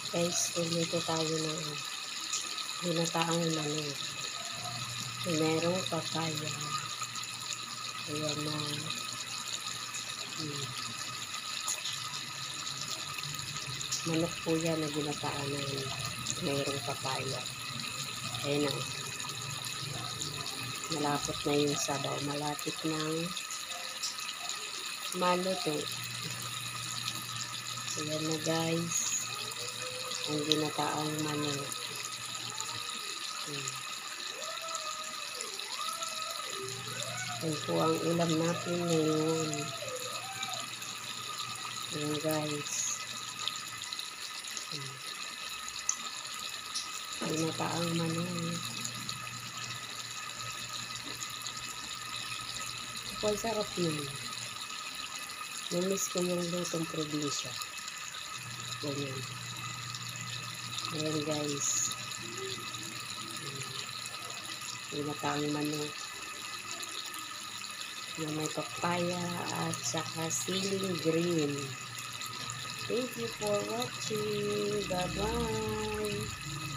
Guys, luluto tayo ng ginataang manok. Merong papaya. Ayan na. Manok po yan na ginataan ng merong papaya. Ayan na. Malapot na yung sabaw. Malapit ng maluto. Ayan na guys. Ang ginataang manok. Yan po ang ulam natin ngayon. Ayan guys. Ginataang manok. Ang sarap naman. Namiss ko yung lutong probinsya. Ganyan. Ayan guys. Ginataang manok na may papaya at saka siling green. Thank you for watching. Bye-bye.